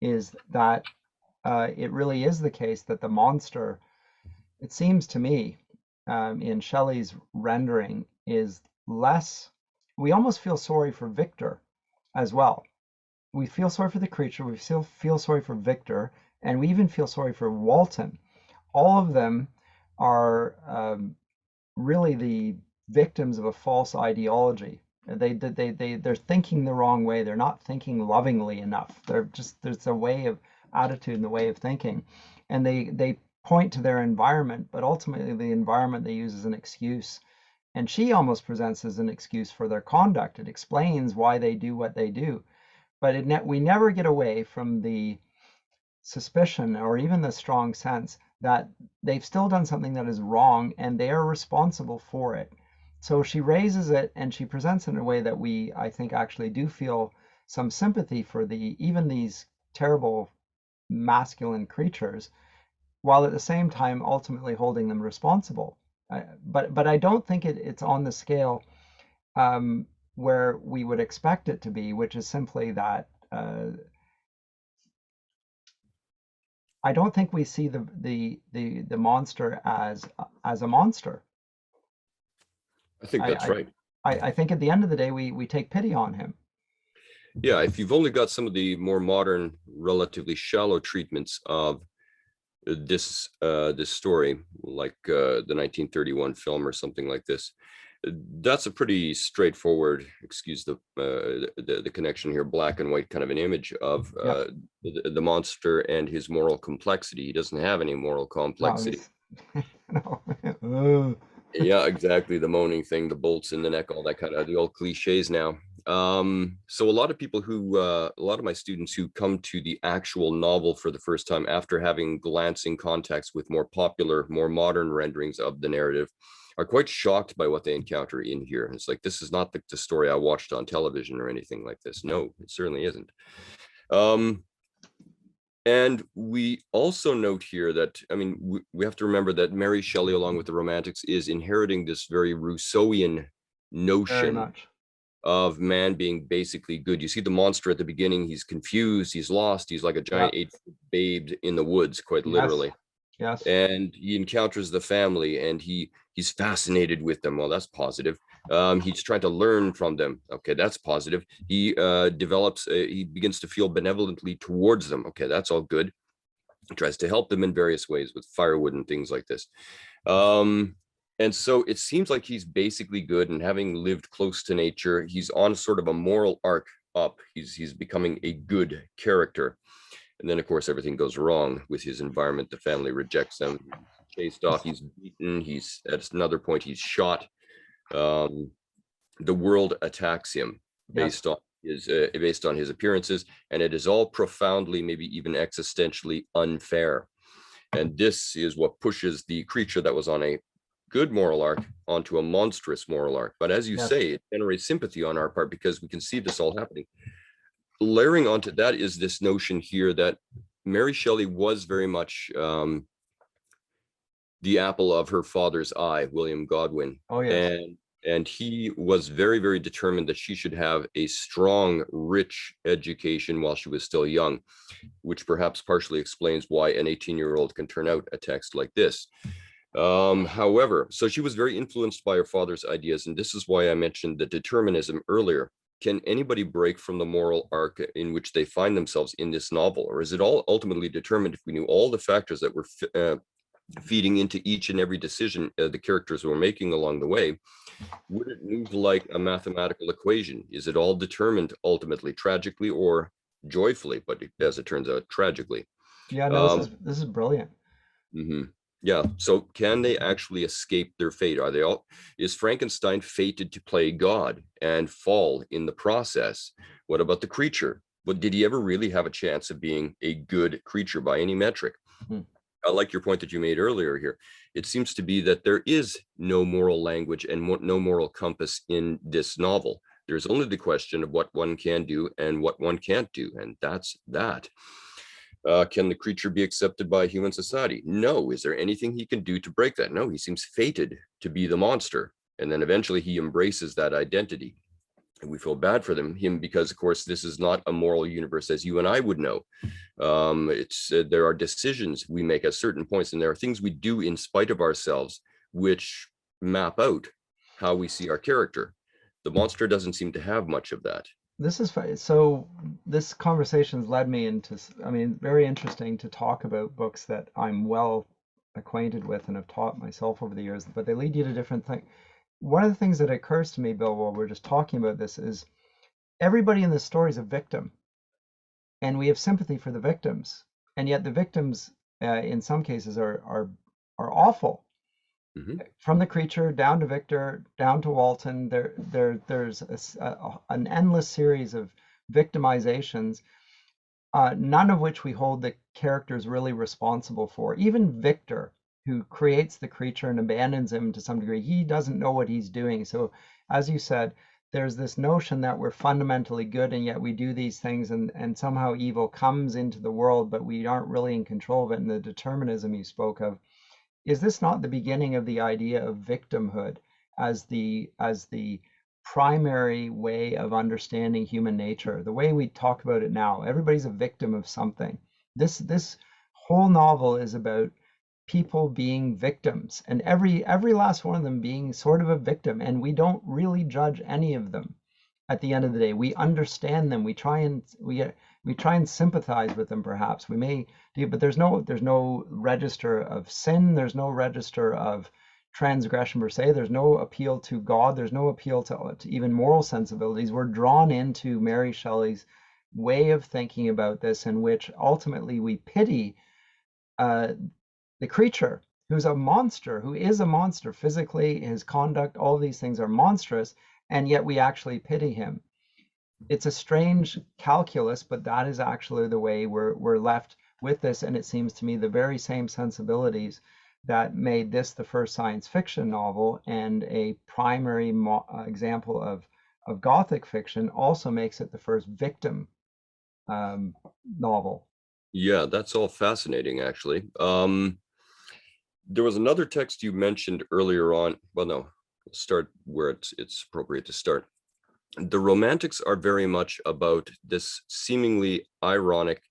is that it really is the case that the monster, it seems to me, in Shelley's rendering, is less, we almost feel sorry for Victor as well. We feel sorry for the creature, we feel sorry for Victor, and we even feel sorry for Walton. All of them are really the victims of a false ideology. They're thinking the wrong way. They're not thinking lovingly enough. There's a way of attitude and the way of thinking, and they point to their environment, but ultimately the environment they use as an excuse, and she almost presents as an excuse for their conduct. It explains why they do what they do, but we never get away from the suspicion or even the strong sense that they've still done something that is wrong and they are responsible for it. So she raises it and she presents it in a way that we, I think, actually do feel some sympathy for even these terrible masculine creatures, while at the same time ultimately holding them responsible. But I don't think it's on the scale where we would expect it to be, which is simply that I don't think we see the monster as a monster. I think that's right. I think at the end of the day, we take pity on him. Yeah, if you've only got some of the more modern, relatively shallow treatments of this story, like the 1931 film or something like this, that's a pretty straightforward, excuse the connection here, black and white kind of an image of the monster and his moral complexity. He doesn't have any moral complexity. No. Yeah, exactly. The moaning thing, the bolts in the neck, all that kind of the old cliches now. So a lot of my students who come to the actual novel for the first time after having glancing contacts with more popular, more modern renderings of the narrative are quite shocked by what they encounter in here. And it's like, this is not the story I watched on television or anything like this. No, it certainly isn't. And we also note here that, I mean, we have to remember that Mary Shelley, along with the Romantics, is inheriting this very Rousseauian Very notion much. of man being basically good. You see the monster at the beginning, he's confused, he's lost, he's like a Yeah. giant 8-foot babe in the woods, quite Yes. literally. Yes. And he encounters the family and he's fascinated with them. Well, that's positive. He's trying to learn from them. Okay, that's positive. He he begins to feel benevolently towards them. Okay, that's all good. He tries to help them in various ways with firewood and things like this. And so it seems like he's basically good, and having lived close to nature, he's on sort of a moral arc up. He's becoming a good character. And then, of course, everything goes wrong with his environment. The family rejects him. He's chased off. He's beaten. He's at another point, he's shot. The world attacks him based on his appearances, and it is all profoundly, maybe even existentially unfair. And this is what pushes the creature that was on a good moral arc onto a monstrous moral arc. But as you say, it generates sympathy on our part because we can see this all happening. Layering onto that is this notion here that Mary Shelley was very much the apple of her father's eye, William Godwin. Oh, yes. And he was very, very determined that she should have a strong, rich education while she was still young, which perhaps partially explains why an 18-year-old can turn out a text like this. However, so she was very influenced by her father's ideas, and this is why I mentioned the determinism earlier. Can anybody break from the moral arc in which they find themselves in this novel, or is it all ultimately determined if we knew all the factors that were feeding into each and every decision the characters were making along the way? Would it move like a mathematical equation? Is it all determined ultimately tragically or joyfully, but as it turns out, tragically? Yeah, no, this is brilliant. Yeah. So can they actually escape their fate? Is Frankenstein fated to play God and fall in the process? What about the creature? But did he ever really have a chance of being a good creature by any metric? I like your point that you made earlier here. It seems to be that there is no moral language and no moral compass in this novel. There's only the question of what one can do and what one can't do, and that's that. Can the creature be accepted by human society? No. Is there anything he can do to break that? No, he seems fated to be the monster. And then eventually he embraces that identity. And we feel bad for him because, of course, this is not a moral universe as you and I would know. There are decisions we make at certain points, and there are things we do in spite of ourselves, which map out how we see our character. The monster doesn't seem to have much of that. This is so. This conversation's led me into, I mean, very interesting to talk about books that I'm well acquainted with and have taught myself over the years, but they lead you to different things. One of the things that occurs to me, Bill, while we're just talking about this is everybody in this story is a victim, and we have sympathy for the victims, and yet the victims, in some cases, are awful. From the creature down to Victor, down to Walton, there's an endless series of victimizations, none of which we hold the characters really responsible for. Even Victor, who creates the creature and abandons him to some degree, he doesn't know what he's doing. So, as you said, there's this notion that we're fundamentally good, and yet we do these things, and somehow evil comes into the world, but we aren't really in control of it. And the determinism you spoke of. Is this not the beginning of the idea of victimhood as the primary way of understanding human nature? The way we talk about it now, everybody's a victim of something. This whole novel is about people being victims, and every last one of them being sort of a victim, and we don't really judge any of them. At the end of the day, we understand them. We try and sympathize with them, perhaps. We may do, but there's no register of sin. There's no register of transgression per se. There's no appeal to God. There's no appeal to even moral sensibilities. We're drawn into Mary Shelley's way of thinking about this, in which ultimately we pity the creature, who's a monster, who is a monster physically. His conduct, all these things are monstrous, and yet we actually pity him. It's a strange calculus, but that is actually the way we're left with this, and it seems to me the very same sensibilities that made this the first science fiction novel, and a primary example of Gothic fiction also makes it the first victim novel. Yeah, that's all fascinating, actually. There was another text you mentioned earlier on. Well, no, start where it's appropriate to start. The Romantics are very much about this seemingly ironic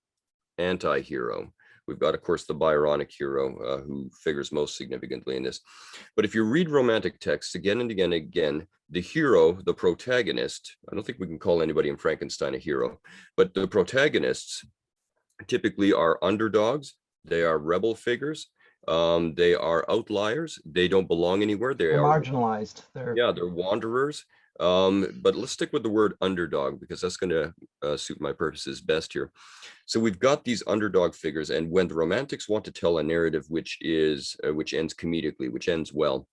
anti-hero. We've got, of course, the Byronic hero who figures most significantly in this. But if you read Romantic texts again and again and again, the hero, the protagonist, I don't think we can call anybody in Frankenstein a hero, but the protagonists typically are underdogs. They are rebel figures. They are outliers. They don't belong anywhere. They're marginalized. They're wanderers. But let's stick with the word underdog because that's going to suit my purposes best here. So we've got these underdog figures, and when the Romantics want to tell a narrative which ends comedically, which ends well,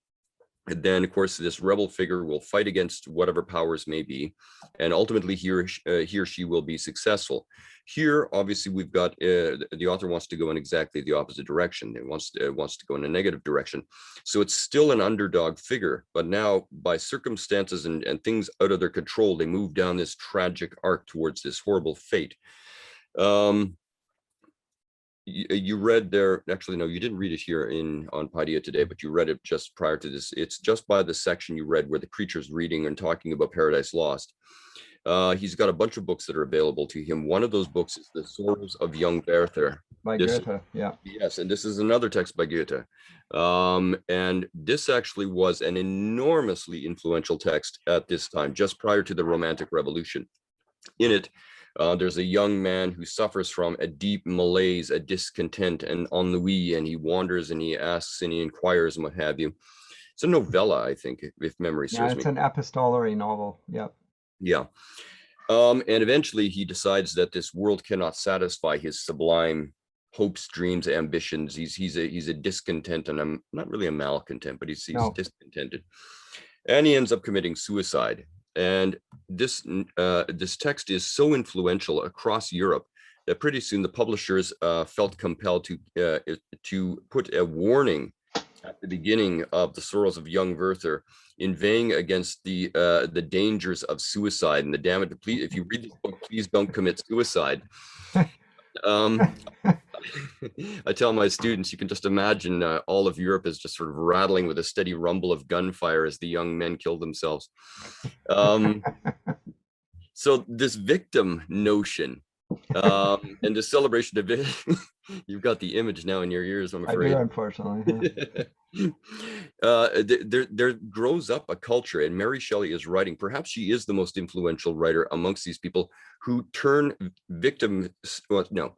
then of course this rebel figure will fight against whatever powers may be, and ultimately he or she will be successful. Here obviously we've got the author wants to go in exactly the opposite direction. It wants to go in a negative direction, so it's still an underdog figure, but now by circumstances and things out of their control, they move down this tragic arc towards this horrible fate. You read there, actually no, you didn't read it here on Paideia Today, but you read it just prior to this. It's just by the section you read where the creature's reading and talking about Paradise Lost. He's got a bunch of books that are available to him. One of those books is The Sorrows of Young Werther by Goethe. Yeah. Yes, and this is another text by Goethe. And this actually was an enormously influential text at this time, just prior to the Romantic Revolution. In it, there's a young man who suffers from a deep malaise, a discontent, and ennui, and he wanders and he asks and he inquires and what have you. It's a novella, I think, if memory serves me. Yeah, it's an epistolary novel. Yep. Yeah. And eventually he decides that this world cannot satisfy his sublime hopes, dreams, ambitions. He's a discontent, and I'm not really a malcontent, but he's discontented. And he ends up committing suicide. And this text is so influential across Europe that pretty soon the publishers felt compelled to put a warning at the beginning of The Sorrows of Young Werther, inveighing against the dangers of suicide and the damage. Please, if you read this book, please don't commit suicide. I tell my students, you can just imagine all of Europe is just sort of rattling with a steady rumble of gunfire as the young men kill themselves. So this victim notion and the celebration of it, you've got the image now in your ears, I'm afraid. I do, unfortunately. There grows up a culture, and Mary Shelley is writing, perhaps she is the most influential writer amongst these people who turn victim, well, no,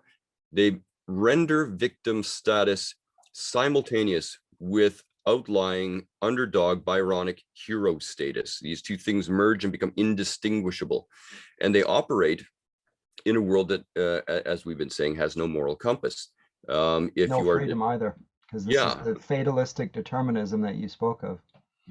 they render victim status simultaneous with outlying underdog Byronic hero status. These two things merge and become indistinguishable, and they operate in a world that, as we've been saying, has no moral compass. If no you are freedom either, because this is the fatalistic determinism that you spoke of.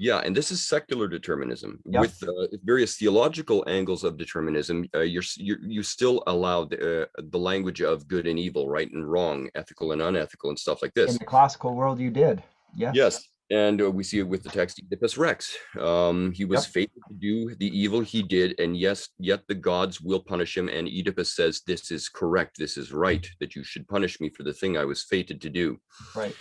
Yeah, and this is secular determinism. Yep. With various theological angles of determinism. You still allow the language of good and evil, right and wrong, ethical and unethical, and stuff like this. In the classical world, you did. Yes. Yes, and we see it with the text Oedipus Rex. He was fated to do the evil he did, and yes, yet the gods will punish him. And Oedipus says, "This is correct. This is right. That you should punish me for the thing I was fated to do." Right.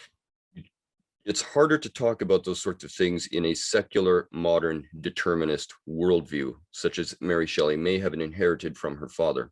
It's harder to talk about those sorts of things in a secular, modern, determinist worldview, such as Mary Shelley may have inherited from her father.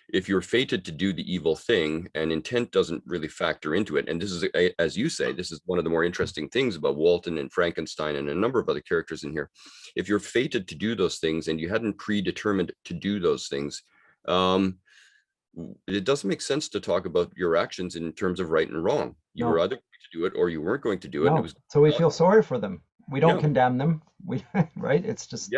If you're fated to do the evil thing and intent doesn't really factor into it, and this is, as you say, this is one of the more interesting things about Walton and Frankenstein and a number of other characters in here. If you're fated to do those things and you hadn't predetermined to do those things, it doesn't make sense to talk about your actions in terms of right and wrong. You were either going to do it or you weren't going to do it. No. And it was, so we feel sorry for them. We don't condemn them. Right? It's just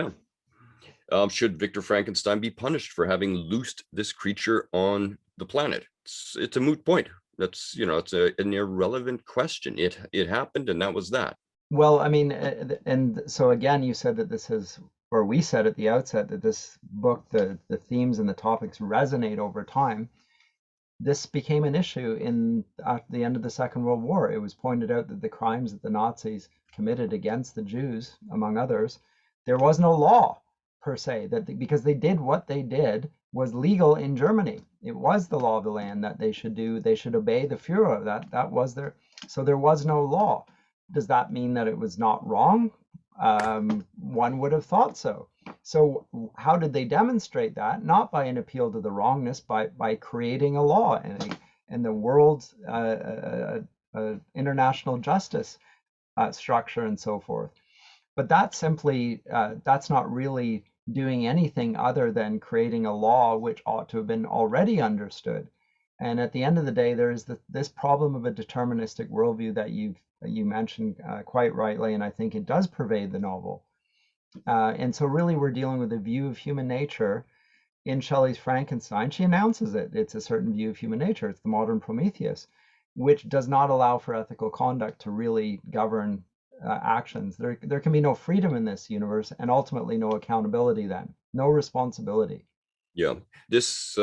should Victor Frankenstein be punished for having loosed this creature on the planet? It's a moot point. That's it's an irrelevant question. It happened, and that was that. Well, I mean, and so again, you said that this is, or we said at the outset that this book, the themes and the topics resonate over time. this became an issue at the end of the Second World War. It was pointed out that the crimes that the Nazis committed against the Jews, among others, there was no law per se, because they did what they did was legal in Germany. It was the law of the land that they should do. They should obey the Führer. That was their. So there was no law. Does that mean that it was not wrong? One would have thought so. So how did they demonstrate that? Not by an appeal to the wrongness, by creating a law and the world's international justice structure and so forth. But that's not really doing anything other than creating a law which ought to have been already understood. And at the end of the day, there is this problem of a deterministic worldview that you mentioned quite rightly, and I think it does pervade the novel. And so really we're dealing with a view of human nature in Shelley's Frankenstein. She announces it. It's a certain view of human nature. It's the modern Prometheus, which does not allow for ethical conduct to really govern actions. There can be no freedom in this universe, and ultimately no accountability then, no responsibility. Yeah, this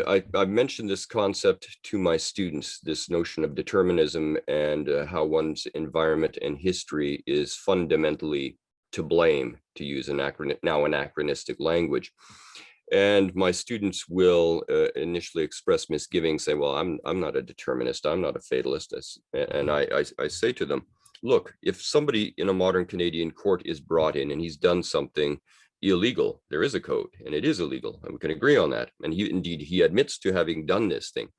I've mentioned this concept to my students, this notion of determinism and how one's environment and history is fundamentally to blame, to use now anachronistic language. And my students will initially express misgivings, say, well, I'm not a determinist, I'm not a fatalist. And I say to them, look, if somebody in a modern Canadian court is brought in and he's done something illegal, there is a code and it is illegal, and we can agree on that. And he admits to having done this thing.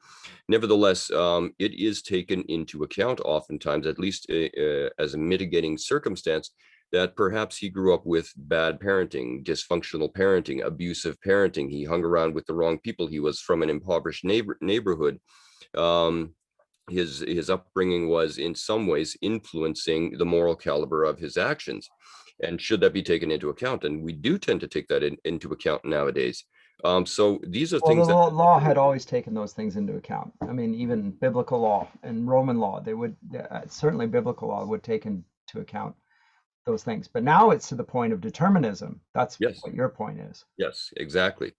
Nevertheless, it is taken into account oftentimes, at least as a mitigating circumstance, that perhaps he grew up with bad parenting, dysfunctional parenting, abusive parenting. He hung around with the wrong people. He was from an impoverished neighborhood. His upbringing was in some ways influencing the moral caliber of his actions. And should that be taken into account? And we do tend to take that into account nowadays. So these are things The that law had always taken those things into account. I mean, even biblical law and Roman law, they would certainly biblical law would take into account those things. But now it's to the point of determinism. That's yes, what your point is. yes, exactly.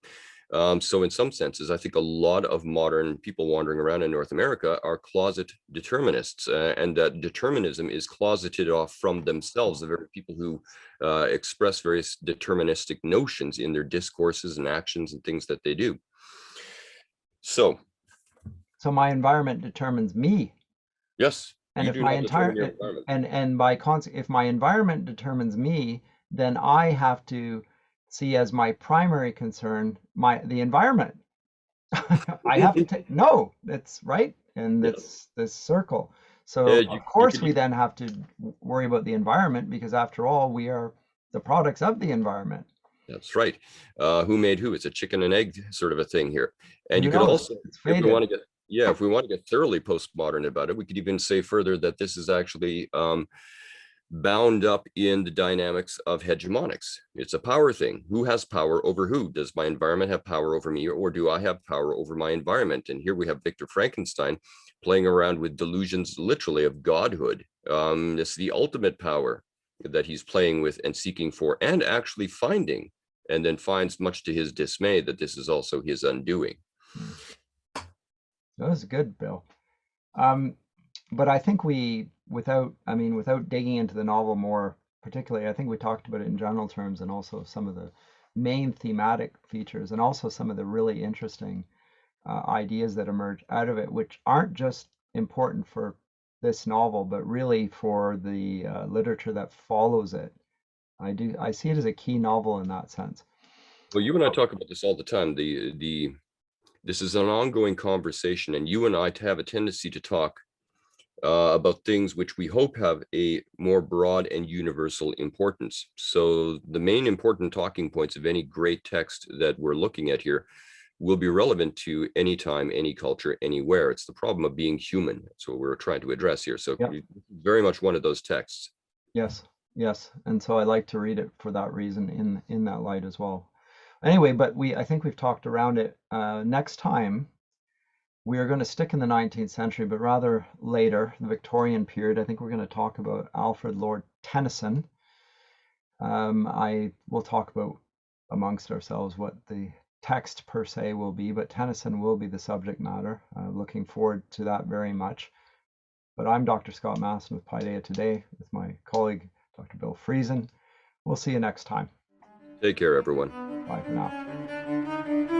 So in some senses, I think a lot of modern people wandering around in North America are closet determinists, and that determinism is closeted off from themselves, the very people who express various deterministic notions in their discourses and actions and things that they do. So my environment determines me. yes, And you if do my not entire determine your environment. and by if my environment determines me, then I have to see as my primary concern the environment. I have to take no, that's right, and Yeah. it's this circle. So You of course could, we then have to worry about the environment, because after all we are the products of the environment. that's right. Who made who? It's a chicken and egg sort of a thing here. And Who you could knows? also, It's if we fated. want to get, yeah, if we want to get thoroughly postmodern about it, we could even say further that this is actually bound up in the dynamics of hegemonics. It's a power thing. Who has power over who? Does my environment have power over me, or do I have power over my environment? And here we have Victor Frankenstein playing around with delusions literally of godhood. It's the ultimate power that he's playing with and seeking for, and actually finding, and then finds, much to his dismay, that this is also his undoing. That was good, Bill. But I think without digging into the novel more particularly, I think we talked about it in general terms, and also some of the main thematic features, and also some of the really interesting ideas that emerge out of it, which aren't just important for this novel, but really for the literature that follows it. I see it as a key novel in that sense. Well, you and I talk about this all the time. This is an ongoing conversation, and you and I have a tendency to talk about things which we hope have a more broad and universal importance. So the main important talking points of any great text that we're looking at here will be relevant to any time, any culture, anywhere. It's the problem of being human. That's what we're trying to address here. So Yep. very much one of those texts. Yes, yes. And so I like to read it for that reason, in that light as well. Anyway, but I think we've talked around it. Next time we are going to stick in the 19th century, but rather later, the Victorian period. I think we're going to talk about Alfred Lord Tennyson. I will talk about amongst ourselves what the text per se will be, but Tennyson will be the subject matter. Looking forward to that very much. But I'm Dr. Scott Masson with Paideia Today with my colleague, Dr. Bill Friesen. We'll see you next time. Take care, everyone. Bye for now.